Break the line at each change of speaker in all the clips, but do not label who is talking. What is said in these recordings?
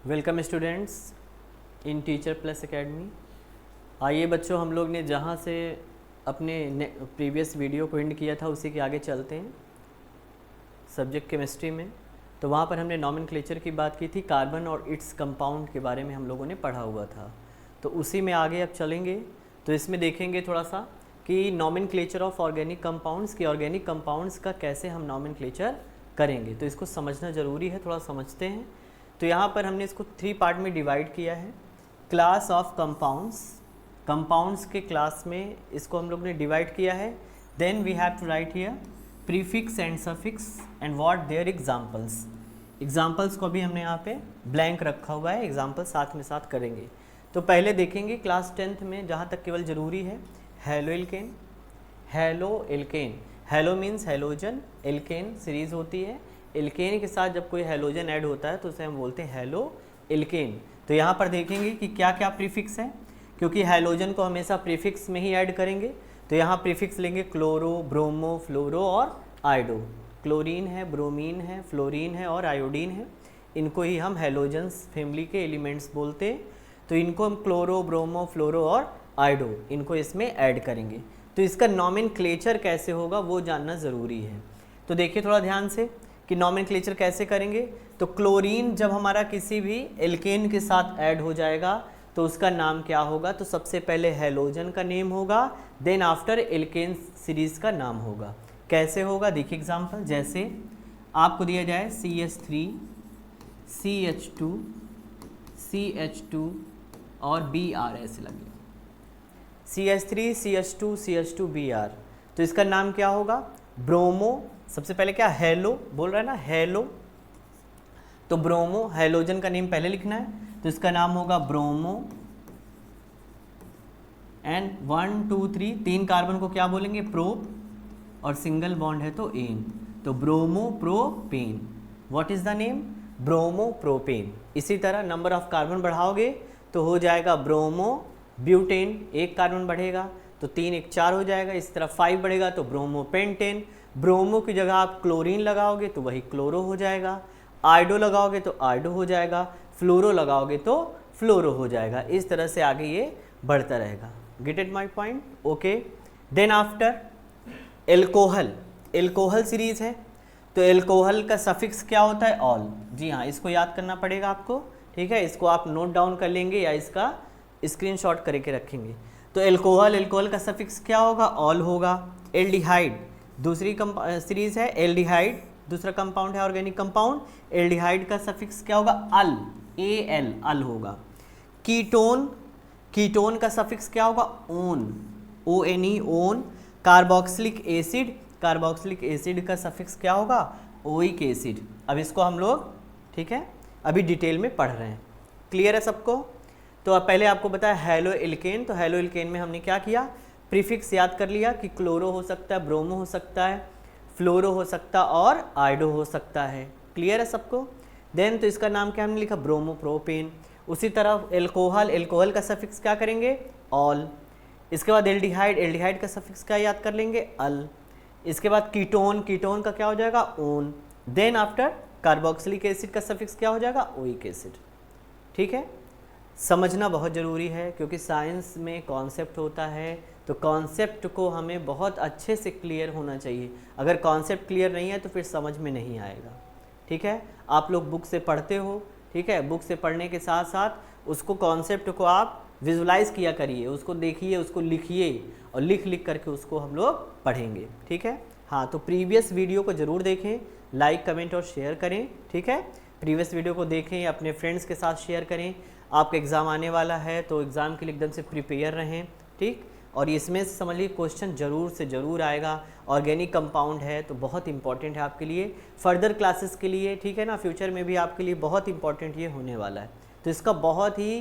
Welcome students in teacher plus academy. आइए बच्चों, हम लोग ने जहाँ से अपने प्रीवियस वीडियो को एंड किया था उसी के आगे चलते हैं सब्जेक्ट केमिस्ट्री में। तो वहाँ पर हमने नॉमेनक्लेचर की बात की थी, कार्बन और इट्स कंपाउंड के बारे में हम लोगों ने पढ़ा हुआ था। तो उसी में आगे अब चलेंगे। तो इसमें देखेंगे थोड़ा सा कि नॉमेनक्लेचर ऑफ ऑर्गेनिक कंपाउंड्स की, ऑर्गेनिक कंपाउंड्स का कैसे हम नॉमेनक्लेचर करेंगे। तो इसको समझना ज़रूरी है, थोड़ा समझते हैं। तो यहाँ पर हमने इसको 3 पार्ट में डिवाइड किया है। क्लास ऑफ कंपाउंड्स, कंपाउंड्स के क्लास में इसको हम लोग ने डिवाइड किया है। Then we have to write here prefix and suffix and what their examples. Examples को भी हमने यहाँ पे ब्लैंक रखा हुआ है, एग्जांपल साथ में साथ करेंगे। तो पहले देखेंगे क्लास 10th में, जहाँ तक केवल ज़रूरी है, halo alkane. Halo alkane, halo means halogen, alkane series होती है। एल्केन के साथ जब कोई हेलोजन ऐड होता है तो उसे हम बोलते हैं हेलो एल्केन। तो यहाँ पर देखेंगे कि क्या क्या प्रीफिक्स है, क्योंकि हेलोजन को हमेशा प्रीफिक्स में ही ऐड करेंगे। तो यहाँ प्रीफिक्स लेंगे क्लोरो, ब्रोमो, फ्लोरो और आयोडो। क्लोरीन है, ब्रोमीन है, फ्लोरीन है और आयोडीन है। इनको ही हम हेलोजन्स फैमिली के एलिमेंट्स बोलते हैं। तो इनको हम क्लोरो, ब्रोमो, फ्लोरो और आयोडो, इनको इसमें ऐड करेंगे। तो इसका नॉमेनक्लेचर कैसे होगा वो जानना ज़रूरी है। तो देखिए थोड़ा ध्यान से कि नॉमेनक्लेचर कैसे करेंगे। तो क्लोरीन जब हमारा किसी भी एल्केन के साथ ऐड हो जाएगा तो उसका नाम क्या होगा। तो सबसे पहले हेलोजन का नेम होगा, देन आफ्टर एल्केन सीरीज का नाम होगा। कैसे होगा देखिए एग्जांपल, जैसे आपको दिया जाए CH3 CH2 CH2 और Br ऐसे लगे, CH3 CH2 CH2 Br। तो इसका नाम क्या होगा, ब्रोमो। सबसे पहले क्या, हेलो बोल रहा है ना, हेलो। तो ब्रोमो, हेलोजन का नेम पहले लिखना है, तो इसका नाम होगा ब्रोमो। एंड 1 2 3 3 कार्बन को क्या बोलेंगे, प्रोप, और सिंगल बॉन्ड है तो एन, तो bromo propane. What is the name, bromo propane. इसी तरह नंबर ऑफ कार्बन बढ़ाओगे तो हो जाएगा ब्रोमो ब्यूटेन, एक कार्बन बढ़ेगा तो 3 1 4 हो जाएगा। इस तरह 5 बढ़ेगा तो ब्रोमो पेंटेन। ब्रोमो की जगह आप क्लोरीन लगाओगे तो वही क्लोरो हो जाएगा। आयोडो लगाओगे तो आयोडो हो जाएगा। फ्लोरो लगाओगे तो फ्लोरो हो जाएगा। इस तरह से आगे ये बढ़ता रहेगा। Get it my point, okay. Then after alcohol, alcohol series है। तो एल्कोहल का सफिक्स क्या होता है, ऑल। जी हाँ, इसको याद करना पड़ेगा आपको, ठीक है। इसको आप नोट डाउन कर लेंगे या इसका स्क्रीनशॉट करके रखेंगे। तो एल्कोहल, एल्कोहल का सफिक्स क्या होगा, ऑल होगा। एल्डिहाइड दूसरी सीरीज है, एल्डिहाइड दूसरा कंपाउंड है, ऑर्गेनिक कंपाउंड। एल्डिहाइड का सफिक्स क्या होगा, अल, AL, अल होगा। कीटोन, कीटोन का सफिक्स क्या होगा, own, ONE, own. Carboxylic acid, carboxylic acid का सफिक्स क्या होगा, ओइक एसिड। अब इसको हम लोग, ठीक है, अभी डिटेल में पढ़ रहे हैं। क्लियर है सबको। तो अब पहले आपको बताया हेलो एल्केन। तो हेलो एल्केन में हमने क्या किया, प्रीफिक्स याद कर लिया कि क्लोरो हो सकता है, ब्रोमो हो सकता है, फ्लोरो हो सकता है और आयोडो हो सकता है। क्लियर है सबको। देन तो इसका नाम क्या हमने लिखा, ब्रोमो प्रोपेन। उसी तरह एल्कोहल, एल्कोहल का सफिक्स क्या करेंगे, ऑल। इसके बाद एल्डिहाइड, एल्डिहाइड का सफिक्स क्या याद कर लेंगे, अल। इसके बाद कीटोन, कीटोन का क्या हो जाएगा, one. Then after carboxylic acid का सफिक्स क्या हो जाएगा, ओइक एसिड। ठीक है, समझना बहुत ज़रूरी है क्योंकि साइंस में कॉन्सेप्ट होता है। तो कॉन्सेप्ट को हमें बहुत अच्छे से क्लियर होना चाहिए। अगर कॉन्सेप्ट क्लियर नहीं है तो फिर समझ में नहीं आएगा। ठीक है, आप लोग बुक से पढ़ते हो, ठीक है, बुक से पढ़ने के साथ साथ उसको, कॉन्सेप्ट को आप विजुलाइज किया करिए, उसको देखिए, उसको लिखिए और लिख लिख करके उसको हम लोग पढ़ेंगे। ठीक है, हाँ। तो प्रीवियस वीडियो को ज़रूर देखें, लाइक कमेंट और शेयर करें। ठीक है, प्रीवियस वीडियो को देखें, अपने फ्रेंड्स के साथ शेयर करें। आपका एग्ज़ाम आने वाला है तो एग्ज़ाम के लिए एकदम से प्रिपेयर रहें। ठीक, और इसमें से समझ लीजिए क्वेश्चन ज़रूर से ज़रूर आएगा। ऑर्गेनिक कंपाउंड है तो बहुत इंपॉर्टेंट है आपके लिए, फर्दर क्लासेस के लिए, ठीक है ना। फ्यूचर में भी आपके लिए बहुत इंपॉर्टेंट ये होने वाला है। तो इसका बहुत ही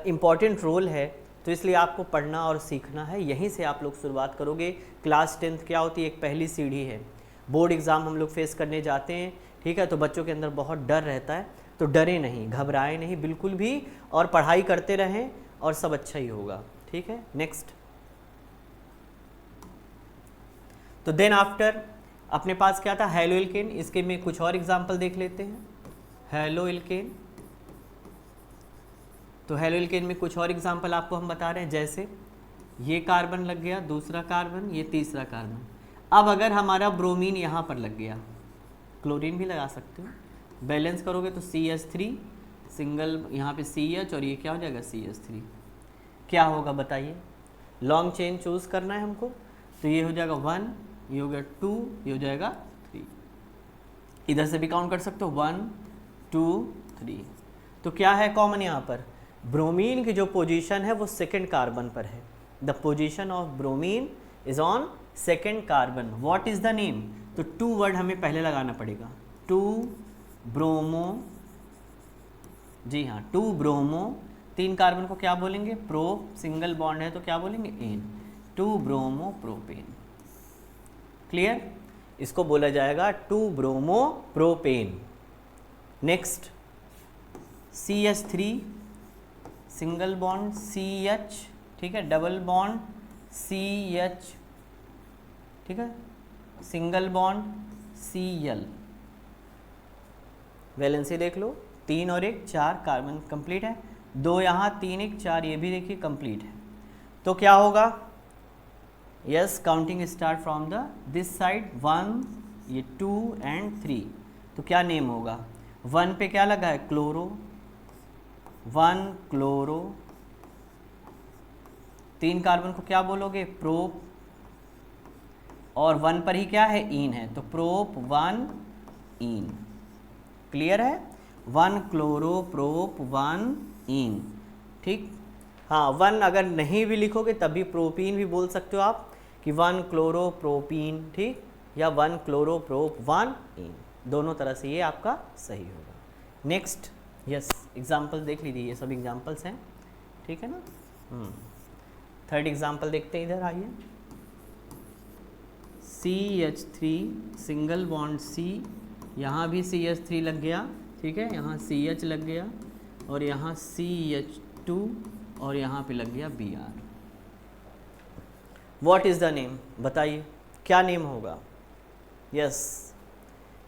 इम्पॉर्टेंट रोल है। तो इसलिए आपको पढ़ना और सीखना है, यहीं से आप लोग शुरुआत करोगे। क्लास 10th क्या होती है, एक पहली सीढ़ी है। बोर्ड एग्ज़ाम हम लोग फेस करने जाते हैं, ठीक है। तो बच्चों के अंदर बहुत डर रहता है, तो डरे नहीं, घबराए नहीं बिल्कुल भी, और पढ़ाई करते रहें और सब अच्छा ही होगा। ठीक है, नेक्स्ट। तो देन आफ्टर अपने पास क्या था, हेलो एल्केन। इसके में कुछ और एग्जांपल देख लेते हैं। हेलो एल्केन, तो हेलो एल्केन में कुछ और एग्जांपल आपको हम बता रहे हैं, जैसे ये कार्बन लग गया, दूसरा कार्बन, ये तीसरा कार्बन। अब अगर हमारा ब्रोमीन यहाँ पर लग गया, क्लोरीन भी लगा सकते हो, बैलेंस करोगे तो CH3 सिंगल, यहाँ पे CH और ये क्या हो जाएगा CH3, क्या होगा बताइए। लॉन्ग चेन चूज़ करना है हमको, तो ये हो जाएगा 1, ये हो गया 2, ये हो जाएगा 3। इधर से भी काउंट कर सकते हो 1 2 3। तो क्या है कॉमन यहाँ पर, ब्रोमीन की जो पोजीशन है वो सेकेंड कार्बन पर है। The position of bromine is on second carbon. What is the name, तो 2 वर्ड हमें पहले लगाना पड़ेगा, 2 ब्रोमो, जी हाँ 2 ब्रोमो, 3 कार्बन को क्या बोलेंगे प्रो, सिंगल बॉन्ड है तो क्या बोलेंगे एन, 2 ब्रोमो प्रोपेन। क्लियर, इसको बोला जाएगा 2 bromo propane. Next CH3 single bond CH, ठीक है, डबल बॉन्ड CH, ठीक है, सिंगल बॉन्ड Cl, वैलेंसी देख लो 3 और 1 4 कार्बन कंप्लीट है, 2 यहाँ 3 1 4 ये भी देखिए कंप्लीट है। तो क्या होगा, yes counting start from the this side, 1 ये 2 एंड 3। तो क्या नेम होगा, 1 पे क्या लगा है क्लोरो, 1 क्लोरो, 3 कार्बन को क्या बोलोगे प्रोप, और 1 पर ही क्या है इन है तो प्रोप 1 इन। क्लियर है, 1 क्लोरो प्रोप 1 इन, ठीक। हाँ 1 अगर नहीं भी लिखोगे तब भी प्रोपीन भी बोल सकते हो आप कि 1 क्लोरो प्रोपीन, ठीक, या 1 क्लोरो प्रोप 1 इन, दोनों तरह से ये आपका सही होगा। नेक्स्ट यस एग्जाम्पल देख लीजिए, ये सब एग्जाम्पल्स हैं, ठीक है ना। थर्ड एग्जाम्पल देखते हैं, इधर आइए। CH3 सिंगल बॉन्ड C, यहाँ भी CH3 लग गया, ठीक है, यहाँ CH लग गया और यहाँ CH2 और यहाँ पे लग गया Br। What is the name, बताइए क्या नेम होगा, यस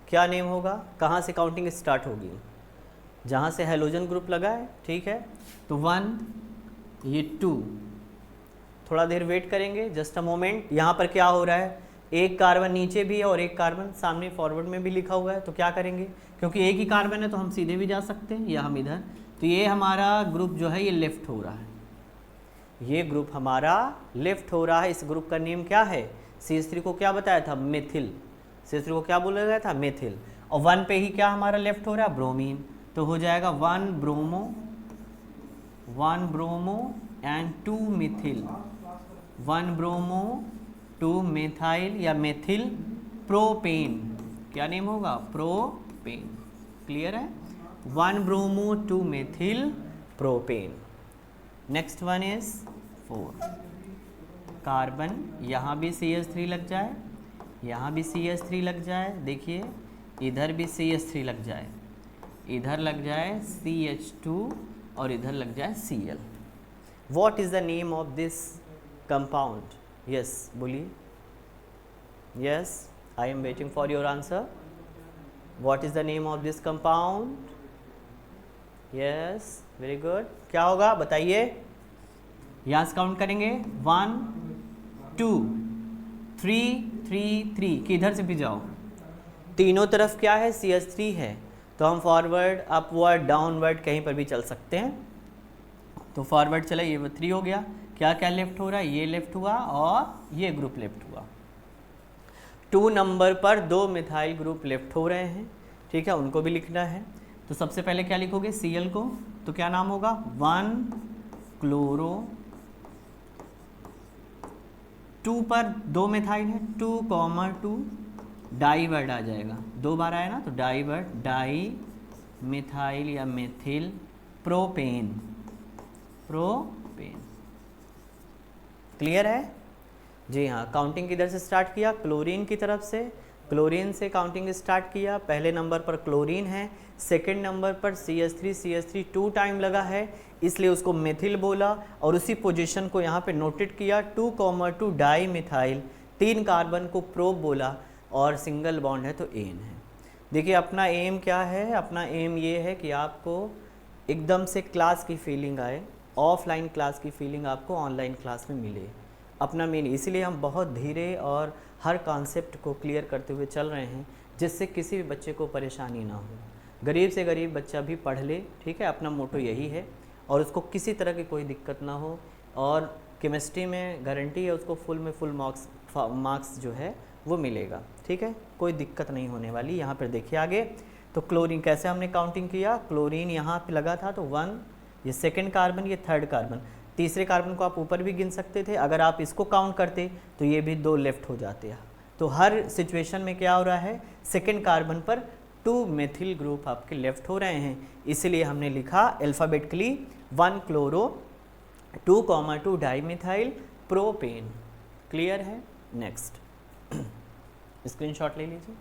क्या नेम होगा, कहाँ से काउंटिंग स्टार्ट होगी, जहाँ से हेलोजन ग्रुप लगा है, ठीक है। तो 1 ये 2, थोड़ा देर वेट करेंगे, जस्ट अ मोमेंट। यहाँ पर क्या हो रहा है, एक कार्बन नीचे भी है और एक कार्बन सामने फॉरवर्ड में भी लिखा हुआ है, तो क्या करेंगे, क्योंकि एक ही कार्बन है तो हम सीधे भी जा सकते हैं या हम इधर। तो ये हमारा ग्रुप जो है ये लेफ्ट हो रहा है, ये ग्रुप हमारा लेफ्ट हो रहा है। इस ग्रुप का नेम क्या है, CH3 को क्या बताया था मेथिल, CH3 को क्या बोला गया था मेथिल, और 1 पे ही क्या हमारा लेफ्ट हो रहा है ब्रोमीन, तो हो जाएगा 1 bromo and 2 Mithil, 1 bromo 2 methyl या मेथिल प्रोपेन, क्या नेम होगा प्रोपेन। क्लियर है, 1 bromo 2 methyl propane. Next one is 4 carbon, यहाँ भी CH3 लग जाए, यहाँ भी CH3 लग जाए, देखिए इधर भी CH3 लग जाए, इधर लग जाए CH2 और इधर लग जाए Cl। What is the name of this compound, yes बोलिए, yes I am waiting for your answer. What is the name of this compound, yes very good, क्या होगा बताइए। यहाँ से काउंट करेंगे 1 2 3 3 3, किधर से भी जाओ, तीनों तरफ क्या है CH3 है, तो हम फॉरवर्ड अपवर्ड डाउनवर्ड कहीं पर भी चल सकते हैं। तो फॉरवर्ड चला, ये 3 हो गया, क्या क्या लेफ्ट हो रहा है, ये लेफ्ट हुआ और ये ग्रुप लेफ्ट हुआ। 2 नंबर पर 2 मिथाइल ग्रुप लेफ्ट हो रहे हैं, ठीक है, उनको भी लिखना है। तो सबसे पहले क्या लिखोगे Cl को, तो क्या नाम होगा 1 क्लोरो, 2 पर 2 मिथाइल है 2,2, डाई वर्ड आ जाएगा, 2 बार आया ना तो डाई वर्ड, डाई मिथाइल या मेथिल प्रोपेन, प्रोपेन। क्लियर है, जी हाँ। काउंटिंग किधर से स्टार्ट किया, क्लोरीन की तरफ से, क्लोरीन से काउंटिंग स्टार्ट किया। पहले नंबर पर क्लोरीन है, सेकंड नंबर पर CH3 2 टाइम लगा है इसलिए उसको मेथिल बोला, और उसी पोजीशन को यहाँ पे नोटेड किया 2,2 डाई मिथाइल, 3 कार्बन को प्रोप बोला, और सिंगल बॉन्ड है तो एन है। देखिए अपना एम क्या है, अपना एम ये है कि आपको एकदम से क्लास की फीलिंग आए, ऑफलाइन क्लास की फीलिंग आपको ऑनलाइन क्लास में मिले। अपना मेन इसीलिए हम बहुत धीरे और हर कॉन्सेप्ट को क्लियर करते हुए चल रहे हैं, जिससे किसी भी बच्चे को परेशानी ना हो, गरीब से गरीब बच्चा भी पढ़ ले, ठीक है, अपना मोटो यही है, और उसको किसी तरह की कोई दिक्कत ना हो। और केमिस्ट्री में गारंटी है उसको फुल में फुल मार्क्स जो है वो मिलेगा, ठीक है, कोई दिक्कत नहीं होने वाली। यहाँ पर देखिए आगे, तो क्लोरीन कैसे हमने काउंटिंग किया, क्लोरीन यहाँ पे लगा था तो 1, ये सेकंड कार्बन, ये थर्ड कार्बन, तीसरे कार्बन को आप ऊपर भी गिन सकते थे, अगर आप इसको काउंट करते तो ये भी 2 लेफ्ट हो जाते हैं। तो हर सिचुएशन में क्या हो रहा है, सेकंड कार्बन पर 2 मेथिल ग्रुप आपके लेफ्ट हो रहे हैं, इसलिए हमने लिखा alphabetically 1 chloro 2,2 dimethyl propane. Clear है? नेक्स्ट स्क्रीनशॉट ले लीजिए।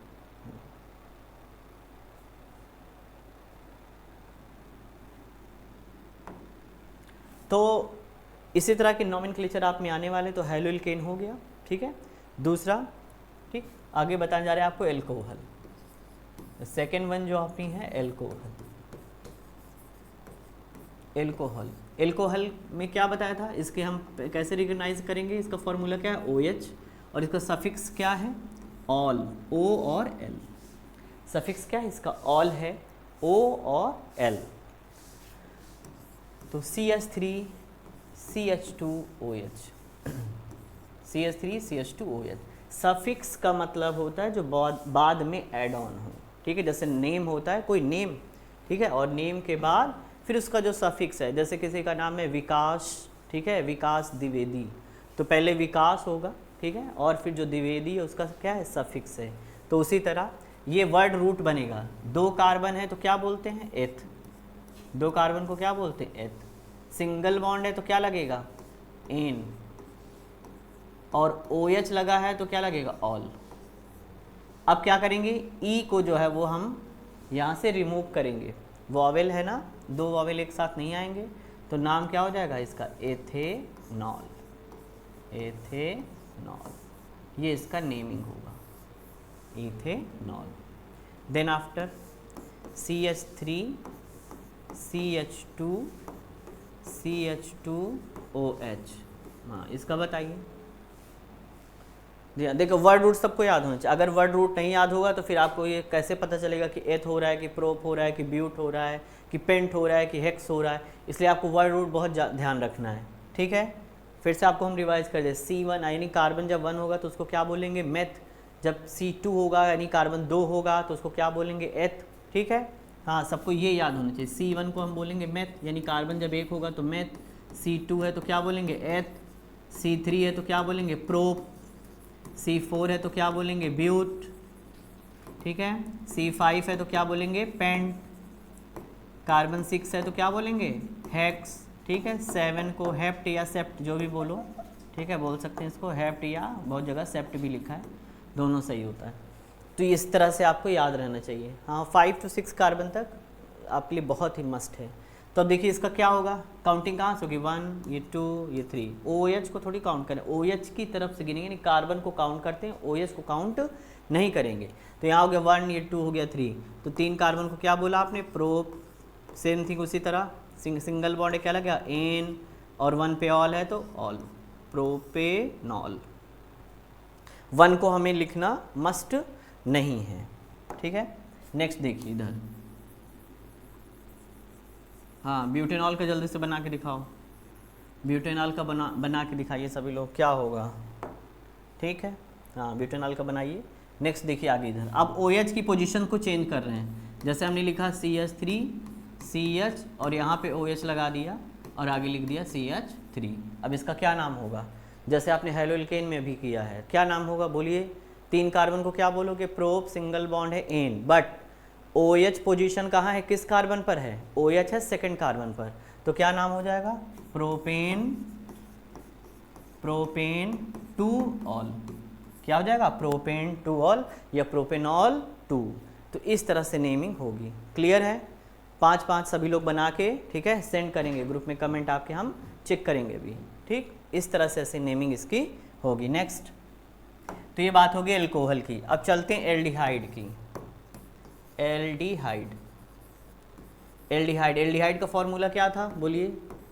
तो इसी तरह के नोमेनक्लेचर आप में आने वाले, तो हेलोइल्केन हो गया, ठीक है। दूसरा, ठीक, आगे बताने जा रहे हैं आपको एल्कोहल। सेकेंड वन जो आपकी है एल्कोहल। एल्कोहल, एल्कोहल में क्या बताया था, इसके हम कैसे रिकॉग्नाइज करेंगे, इसका फॉर्मूला क्या है OH, और इसका सफिक्स क्या है ऑल, O और L। सफिक्स क्या है इसका, ऑल है, O और L। तो CH3 CH2OH, CH3 CH2OH। Suffix का मतलब होता है जो बाद में ऐड ऑन हो, ठीक है, जैसे नेम होता है कोई नेम, ठीक है, और नेम के बाद फिर उसका जो सफिक्स है, जैसे किसी का नाम है विकास, ठीक है, विकास द्विवेदी, तो पहले विकास होगा, ठीक है, और फिर जो द्विवेदी है उसका क्या है, सफिक्स है। तो उसी तरह ये वर्ड रूट बनेगा, 2 कार्बन है तो क्या बोलते हैं, एथ, 2 कार्बन को क्या बोलते हैं, एथ। सिंगल बॉन्ड है तो क्या लगेगा, एन, और OH लगा है तो क्या लगेगा, ऑल। अब क्या करेंगे, ई को जो है वो हम यहाँ से रिमूव करेंगे, वॉवेल है ना, 2 वॉवेल एक साथ नहीं आएंगे, तो नाम क्या हो जाएगा इसका, एथेनॉल, एथेनॉल, ये इसका नेमिंग होगा, ethanol. Then after CH3 CH2 CH2OH, हाँ इसका बताइए। जी देखो, वर्ड रूट सबको याद होना चाहिए, अगर वर्ड रूट नहीं याद होगा तो फिर आपको ये कैसे पता चलेगा कि एथ हो रहा है, कि प्रोप हो रहा है, कि ब्यूट हो रहा है, कि पेंट हो रहा है, कि हेक्स हो रहा है, इसलिए आपको वर्ड रूट बहुत ध्यान रखना है, ठीक है। फिर से आपको हम रिवाइज कर दे, C1 यानी कार्बन जब 1 होगा तो उसको क्या बोलेंगे, मेथ, जब C2 होगा यानी कार्बन 2 होगा तो उसको क्या बोलेंगे, एथ, ठीक है। हाँ सबको ये याद होना चाहिए, C1 को हम बोलेंगे मेथ, यानी कार्बन जब 1 होगा तो मेथ, C2 है तो क्या बोलेंगे, एथ, C3 है तो क्या बोलेंगे, प्रोप, C4 है तो क्या बोलेंगे, ब्यूट, ठीक है, C5 है तो क्या बोलेंगे, पेंट, कार्बन 6 है तो क्या बोलेंगे, हेक्स, ठीक है, 7 को हेप्ट या सेप्ट जो भी बोलो, ठीक है, बोल सकते हैं इसको हेप्ट या बहुत जगह सेप्ट भी लिखा है, दोनों सही होता है। तो इस तरह से आपको याद रहना चाहिए। हाँ 5 to 6 कार्बन तक आपके लिए बहुत ही मस्ट है। तो अब देखिए इसका क्या होगा, काउंटिंग कहाँ से होगी, 1, ये 2, ये 3। OH को थोड़ी काउंट करें, OH की तरफ से गिनेंगे, नहीं कार्बन को काउंट करते हैं, OH को काउंट नहीं करेंगे। तो यहाँ हो गया 1, ये 2 हो गया 3, तो 3 कार्बन को क्या बोला आपने, प्रोप, सेम थिंग उसी तरह, सिंगल बॉन्ड है क्या लगा, एन, और 1 पे ऑल है तो ऑल, प्रोपेनॉल। 1 को हमें लिखना मस्ट नहीं है, ठीक है। नेक्स्ट देखिए इधर, हाँ ब्यूटेनॉल का जल्दी से बना के दिखाओ, ब्यूटेनॉल का बना के दिखाइए सभी लोग, क्या होगा, ठीक है, हाँ ब्यूटेनॉल का बनाइए। नेक्स्ट देखिए आगे इधर, अब OH की पोजीशन को चेंज कर रहे हैं, जैसे हमने लिखा CH3 CH और यहाँ पे OH लगा दिया और आगे लिख दिया CH3। अब इसका क्या नाम होगा, जैसे आपने हेलोइल्केन में भी किया है, क्या नाम होगा बोलिए। 3 कार्बन को क्या बोलोगे, प्रोप, सिंगल बॉन्ड है एन, बट OH पोजीशन कहाँ है, किस कार्बन पर है, OH है सेकंड कार्बन पर, तो क्या नाम हो जाएगा, प्रोपेन, प्रोपेन टू ऑल, क्या हो जाएगा, प्रोपेन टू ऑल या प्रोपेनॉल 2। तो इस तरह से नेमिंग होगी। क्लियर है, 5-5 सभी लोग बना के, ठीक है, सेंड करेंगे ग्रुप में, कमेंट आपके हम चेक करेंगे भी, ठीक, इस तरह से ऐसे नेमिंग इसकी होगी। नेक्स्ट, तो ये बात होगी एल्कोहल की। अब चलते हैं एल्डिहाइड की। एल्डिहाइड, एल्डिहाइड, एल्डिहाइड का फॉर्मूला क्या था बोलिए,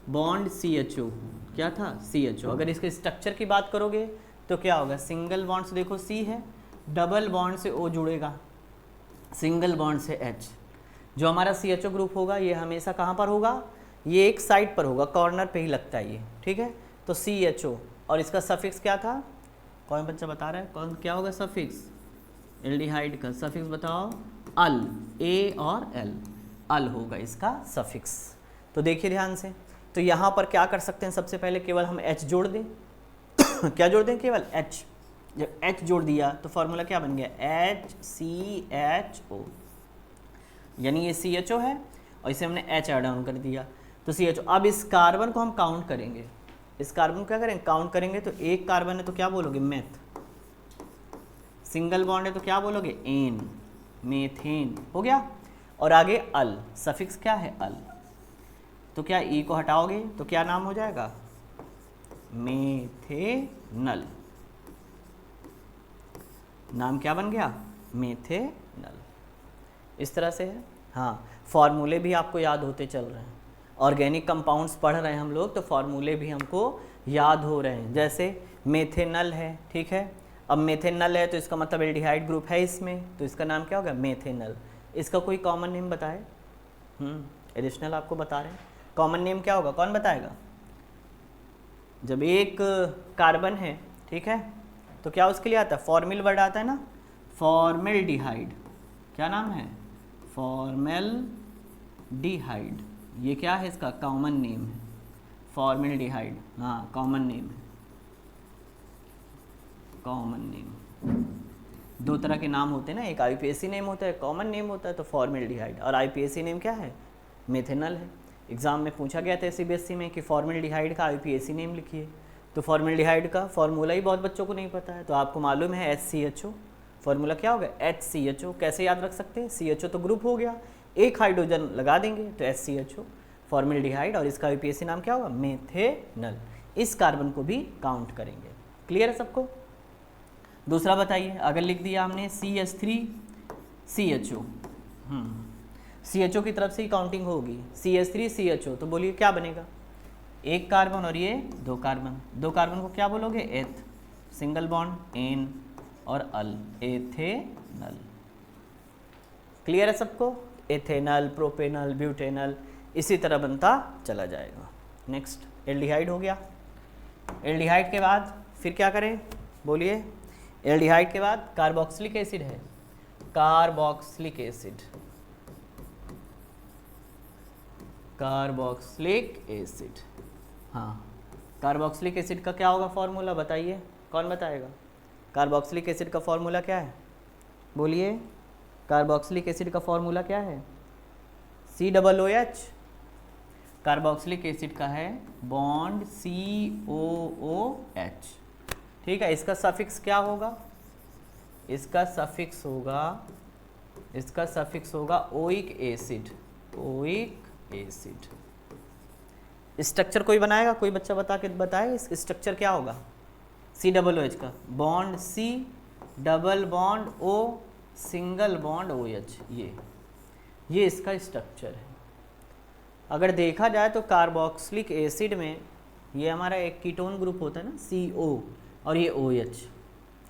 बॉन्ड CHO, क्या था CHO। अगर इसके स्ट्रक्चर की बात करोगे तो क्या होगा, सिंगल बॉन्ड से देखो C है, डबल बॉन्ड से O जुड़ेगा, सिंगल बॉन्ड से H। जो हमारा CHO ग्रुप होगा ये हमेशा कहाँ पर होगा, ये एक साइड पर होगा, कॉर्नर पे ही लगता है ये, ठीक है। तो CHO और इसका सफिक्स क्या था, कौन बच्चा बता रहा है, कौन क्या होगा सफिक्स, एल्डिहाइड का सफिक्स बताओ, अल, A और L, अल होगा इसका सफिक्स। तो देखिए ध्यान से, तो यहाँ पर क्या कर सकते हैं, सबसे पहले केवल हम H जोड़ दें क्या जोड़ दें, केवल H। जब H जोड़ दिया तो फॉर्मूला क्या बन गया, HCHO, यानी ये CHO है और इसे हमने H ऐड ऑन कर दिया तो CHO। अब इस कार्बन को हम काउंट करेंगे, इस कार्बन को क्या करेंगे, काउंट करेंगे। तो एक कार्बन है तो क्या बोलोगे, मेथ, सिंगल बॉन्ड है तो क्या बोलोगे, एन, मेथेन हो गया। और आगे अल, सफिक्स क्या है, अल, तो क्या ई को हटाओगे तो क्या नाम हो जाएगा, मेथेनल, नाम क्या बन गया, मेथेनल। इस तरह से है। हाँ, फॉर्मूले भी आपको याद होते चल रहे हैं, ऑर्गेनिक कंपाउंड्स पढ़ रहे हैं हम लोग तो फॉर्मूले भी हमको याद हो रहे हैं। जैसे मेथेनल है, ठीक है, अब मेथेनल है तो इसका मतलब एल्डिहाइड ग्रुप है इसमें, तो इसका नाम क्या होगा, मेथेनल। इसका कोई कॉमन नेम बताए, एडिशनल आपको बता रहे हैं, कॉमन नेम क्या होगा, कौन बताएगा। जब एक कार्बन है, ठीक है, तो क्या उसके लिए आता है, फॉर्मिल वर्ड आता है ना, फॉर्मेल्डिहाइड, क्या नाम है, फॉर्मेल्डिहाइड, ये क्या है इसका कॉमन नेम है, फॉर्मेल्डिहाइड, हाँ कॉमन नेम है, कॉमन नेम। दो तरह के नाम होते हैं ना, एक IUPAC नेम होता है, कॉमन नेम होता है तो फॉर्मेल्डिहाइड, और IUPAC नेम क्या है, मेथेनल है। एग्जाम में पूछा गया था CBSE में कि फॉर्मेल्डिहाइड का IUPAC नेम लिखिए, तो फॉर्मेल्डिहाइड का फॉर्मूला ही बहुत बच्चों को नहीं पता है, तो आपको मालूम है HCHO, फॉर्मूला क्या होगा, HCHO। कैसे याद रख सकते हैं, CHO तो ग्रुप हो गया, एक हाइड्रोजन लगा देंगे तो HCHO, फॉर्मेल्डिहाइड, और इसका IUPAC नाम क्या होगा, मेथेनल। इस कार्बन को भी काउंट करेंगे। क्लियर है सबको। दूसरा बताइए, अगर लिख दिया हमने CH3CHO, CHO की तरफ से ही काउंटिंग होगी, CH3CHO, तो बोलिए क्या बनेगा, एक कार्बन और ये दो कार्बन, दो कार्बन को क्या बोलोगे, एथ, सिंगल बॉन्ड एन और अल, एथेनल। क्लियर है सबको, एथेनल, प्रोपेनल, ब्यूटेनल, इसी तरह बनता चला जाएगा। नेक्स्ट एल्डिहाइड हो गया। एल्डिहाइड के बाद फिर क्या करें बोलिए, एल्डिहाइड के बाद कार्बोक्सिलिक एसिड है, कार्बोक्सिलिक एसिड, कार्बोक्सिलिक एसिड, हाँ कार्बोक्सिलिक एसिड का क्या होगा फॉर्मूला बताइए, कौन बताएगा, कार्बोक्सिलिक एसिड का फॉर्मूला क्या है बोलिए, कार्बोक्सिलिक एसिड का फॉर्मूला क्या है, COOH, कार्बोक्सिलिक एसिड का है बॉन्ड COOH, ठीक है। इसका सफिक्स क्या होगा, इसका सफिक्स होगा oic acid, oic acid. Structure कोई बनाएगा, कोई बच्चा बता के बताएगा इस स्ट्रक्चर क्या होगा, COOH का bond C, double bond O, single bond OH, ये इसका स्ट्रक्चर है। अगर देखा जाए तो कार्बोक्सिलिक एसिड में ये हमारा एक कीटोन ग्रुप होता है ना, CO, और ये OH,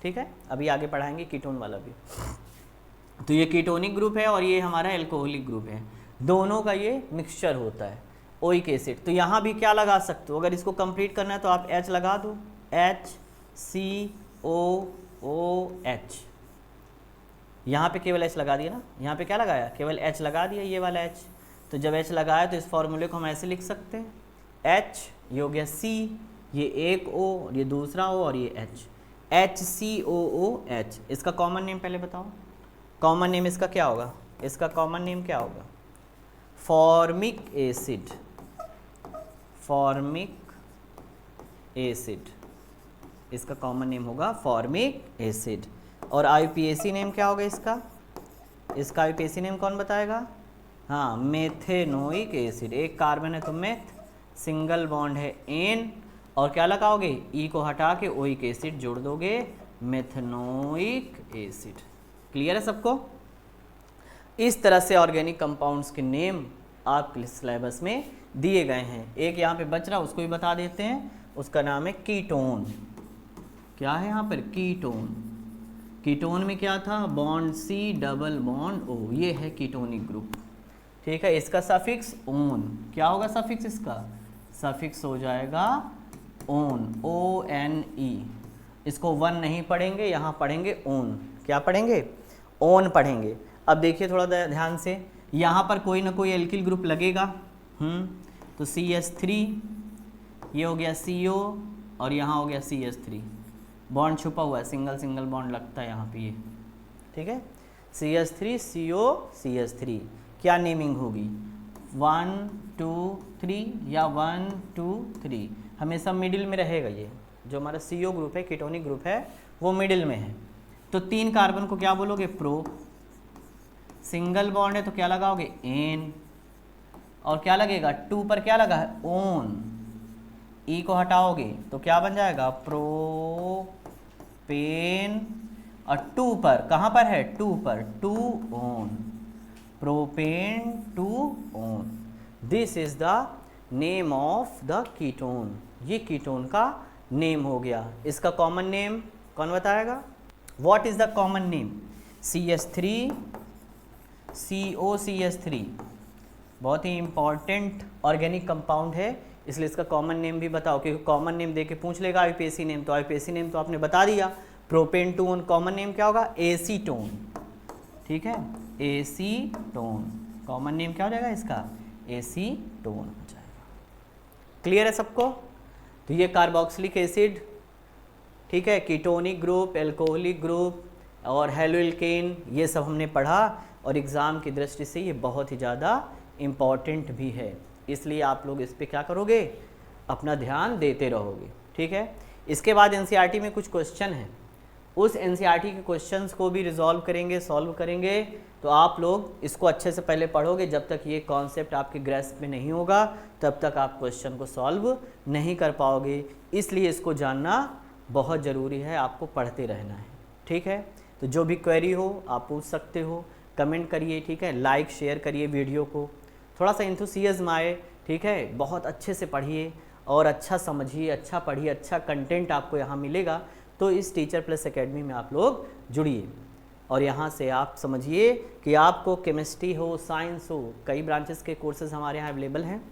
ठीक है, अभी आगे पढ़ाएंगे कीटोन वाला भी। तो ये कीटोनिक ग्रुप है और ये हमारा एल्कोहलिक ग्रुप है, दोनों का ये मिक्सचर होता है ओइक एसिड। तो यहाँ भी क्या लगा सकते हो, अगर इसको कंप्लीट करना है तो आप H लगा दो, HCOOH, यहाँ पे केवल H लगा दिया ना, यहाँ पे क्या लगाया, केवल H लगा दिया, ये वाला H। तो जब H लगाया तो इस फॉर्मूले को हम ऐसे लिख सकते हैं, H ये हो गया C, ये एक O और ये दूसरा O और ये H, HCOOH। इसका कॉमन नेम पहले बताओ, कॉमन नेम इसका क्या होगा, इसका कॉमन नेम क्या होगा, फॉर्मिक एसिड, फॉर्मिक एसिड, इसका कॉमन नेम होगा फॉर्मिक एसिड। और IUPAC नेम क्या होगा इसका, इसका IUPAC नेम कौन बताएगा, हाँ मेथेनोइक एसिड, एक कार्बन है तो मेथ, सिंगल बॉन्ड है एन, और क्या लगाओगे, ई को हटा के ओइक एसिड जोड़ दोगे, मेथेनोइक एसिड। क्लियर है सबको। इस तरह से ऑर्गेनिक कंपाउंड्स के नेम आपके सिलेबस में दिए गए हैं। एक यहाँ पे बच रहा, उसको भी बता देते हैं, उसका नाम है कीटोन। क्या है यहाँ पर? कीटोन। कीटोन में क्या था? Bond C double bond O, ये है कीटोनिक ग्रुप। ठीक है, इसका सफिक्स ओन। क्या होगा सफिक्स इसका? सफिक्स हो जाएगा ओन, ONE। इसको वन नहीं पढ़ेंगे, यहाँ पढ़ेंगे ओन। क्या पढ़ेंगे? ओन पढ़ेंगे। अब देखिए थोड़ा ध्यान से, यहाँ पर कोई ना कोई एल्किल ग्रुप लगेगा। तो CH3, ये हो गया CO, और यहाँ हो गया CH3। बॉन्ड छुपा हुआ है, सिंगल सिंगल बॉन्ड लगता है यहाँ पे ये। ठीक है, CH3 CO CH3। क्या नेमिंग होगी? 1 2 3 या 1 2 3, हमेशा मिडिल में रहेगा। ये जो हमारा CO ग्रुप है, कीटोनिक ग्रुप है, वो मिडिल में है। तो 3 कार्बन को क्या बोलोगे? प्रो। सिंगल बॉन्ड है तो क्या लगाओगे? एन। और क्या लगेगा? 2 पर क्या लगा है? ओन। ई को हटाओगे तो क्या बन जाएगा? प्रोपेन। और 2 पर कहाँ पर है? 2 पर 2 own, propane 2 own. This is the name of the ketone. ये कीटोन का नेम हो गया। इसका कॉमन नेम कौन बताएगा? What is the common name? CH3 COCH3 बहुत ही इंपॉर्टेंट ऑर्गेनिक कंपाउंड है, इसलिए इसका कॉमन नेम भी बताओ, क्योंकि कॉमन नेम देके पूछ लेगा IUPAC नेम, तो IUPAC नेम तो आपने बता दिया। प्रोपेन 2 ओन, कॉमन नेम क्या होगा? एसीटोन। ठीक है, एसीटोन कॉमन नेम क्या हो जाएगा इसका? एसीटोन हो जाएगा। क्लियर है सबको? तो ये कार्बोक्सिलिक एसिड, ठीक है, कीटोनिक ग्रुप, एल्कोहलिक ग्रुप और हेलोएल्केन, ये सब हमने पढ़ा, और एग्ज़ाम की दृष्टि से ये बहुत ही ज़्यादा इम्पॉर्टेंट भी है, इसलिए आप लोग इस पे क्या करोगे? अपना ध्यान देते रहोगे। ठीक है, इसके बाद NCERT में कुछ क्वेश्चन हैं, उस NCERT के क्वेश्चंस को भी रिजॉल्व करेंगे, सॉल्व करेंगे। तो आप लोग इसको अच्छे से पहले पढ़ोगे, जब तक ये कॉन्सेप्ट आपके ग्रेस्प में नहीं होगा तब तक आप क्वेश्चन को सॉल्व नहीं कर पाओगे, इसलिए इसको जानना बहुत ज़रूरी है, आपको पढ़ते रहना है। ठीक है, तो जो भी क्वेरी हो आप पूछ सकते हो, कमेंट करिए। ठीक है, लाइक शेयर करिए वीडियो को, थोड़ा सा एंथुसियाज्म आए। ठीक है, बहुत अच्छे से पढ़िए और अच्छा समझिए, अच्छा पढ़िए, अच्छा कंटेंट आपको यहाँ मिलेगा। तो इस टीचर प्लस एकेडमी में आप लोग जुड़िए, और यहाँ से आप समझिए कि आपको केमिस्ट्री हो, साइंस हो, कई ब्रांचेस के कोर्सेज हमारे यहाँ अवेलेबल हैं।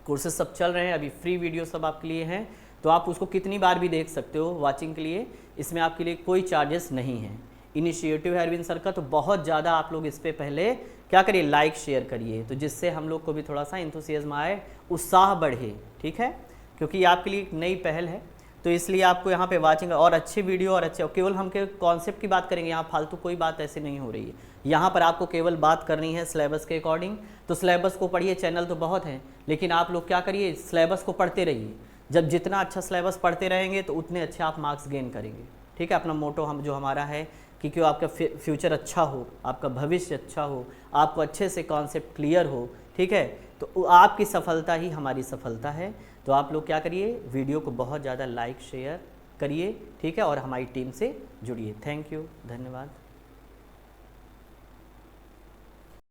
कोर्सेज सब चल रहे हैं, अभी फ्री वीडियो सब आपके लिए हैं, तो आप उसको कितनी बार भी देख सकते हो वाचिंग के लिए। इसमें आपके लिए कोई चार्जेस नहीं है। इनिशिएटिव है अरविंद सर का, तो बहुत ज़्यादा आप लोग इस पे पहले क्या करिए? लाइक शेयर करिए, तो जिससे हम लोग को भी थोड़ा सा एंथुसियाज्म आए, उत्साह बढ़े। ठीक है, क्योंकि ये आपके लिए एक नई पहल है, तो इसलिए आपको यहाँ पे वाचिंग और अच्छे वीडियो और अच्छे, केवल हम के कॉन्सेप्ट की बात करेंगे, यहाँ फालतू कोई बात ऐसे नहीं हो रही है। यहाँ पर आपको केवल बात करनी है सिलेबस के अकॉर्डिंग। तो सिलेबस को पढ़िए, चैनल तो बहुत है, लेकिन आप लोग क्या करिए? सिलेबस को पढ़ते रहिए। जब जितना अच्छा सिलेबस पढ़ते रहेंगे तो उतने अच्छे आप मार्क्स गेन करेंगे। ठीक है, अपना मोटो हम जो हमारा है कि क्यों आपका फ्यूचर अच्छा हो, आपका भविष्य अच्छा हो, आपको अच्छे से कॉन्सेप्ट क्लियर हो। ठीक है, तो आपकी सफलता ही हमारी सफलता है। तो आप लोग क्या करिए? वीडियो को बहुत ज़्यादा लाइक शेयर करिए। ठीक है, और हमारी टीम से जुड़िए। थैंक यू, धन्यवाद।